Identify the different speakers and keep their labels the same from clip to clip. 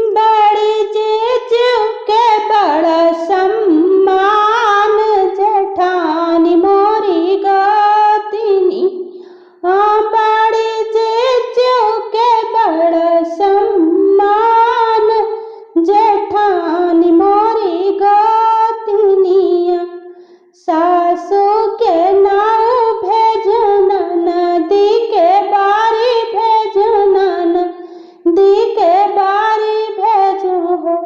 Speaker 1: बड़ी जीजू के बड़ा सम्मान, जेठानी मोरी गोतिनी। हाँ, बड़ी जीजू के बड़ा सम्मान, जेठानी मोरी गोतिनिया। सासू के नाव भेजना, नदी के बारी भेजना, नदी के बारी भेजो हो।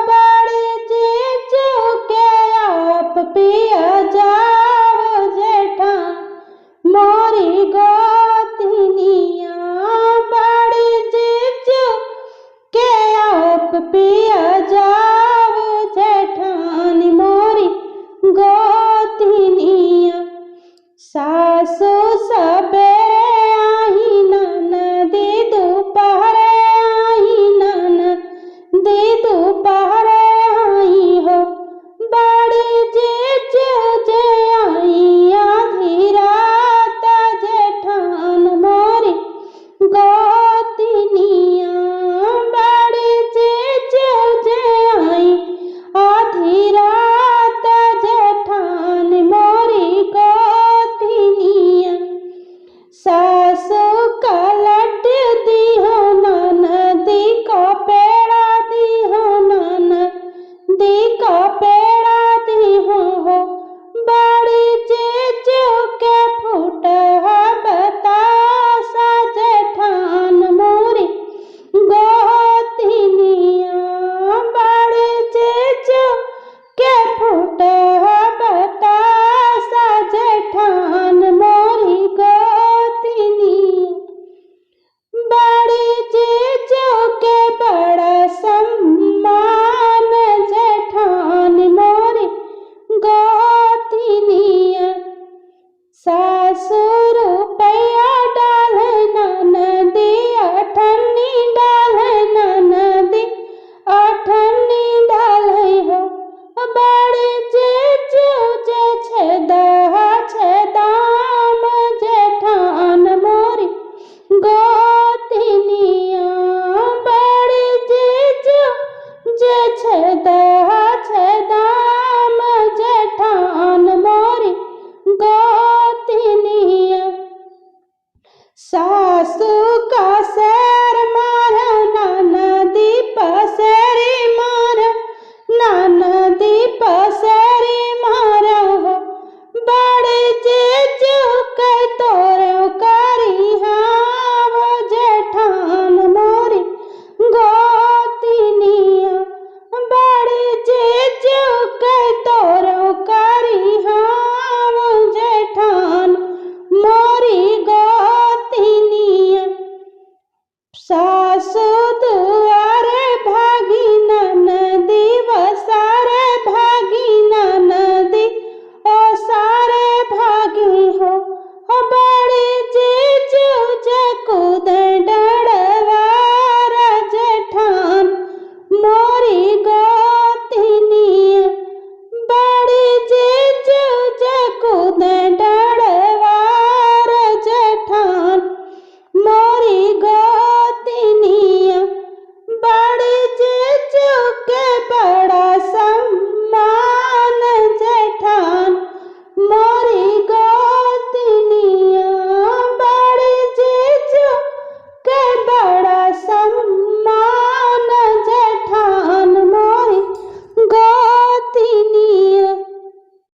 Speaker 1: बड़ी जीजू के आप पिया जाओ, जेठा मोरी गोतिनिया। बड़ी जीजू के आप पिया जाओ, जेठानी मोरी गोतिनिया। सासू सबेरे आई, ननदी दोपहरे आई, ननदी दोपहरे आई हो। बड़ी जीजू जे आई आधी रात, जेठान मोरी गोतिनिया। बड़ी जीजू जे आई आधी रात, जेठान मोरी गोतिनिया। सासू का लड्डू दिहो, ननदी को पेड़ा दिहो, ननदी को पेड़ा दिहो हो। बड़ी जीजू के फूटा बतासा, जेठान मोरी गोतिनिया। बड़ी जीजू के फूटा बतासा, जेठान मोरी गोतिनिया। बड़ी जीजू के बड़ा सम्मान, जेठान मोरी गोतिनिया। सासू रुपया डाले, ननदी अठन्नी डाले, ननदी अठन्नी डाले हो। बड़ी जीजू जे छेदाम, जेठान मोरी गोतिनिया। बड़ी जीजू जे छेदाम, जेठान मोरी गोतिनिया। सासू का शेर मारा, ननदी पसेरी मारा, ननदी पसेरी मारा हो। बड़ी जीजू के तोरो करी हाव, जेठान मोरी गोतिनिया। बड़ी जीजू के तोरो करी हाव, जेठान मोरी गोतिनिया। सासू दुआ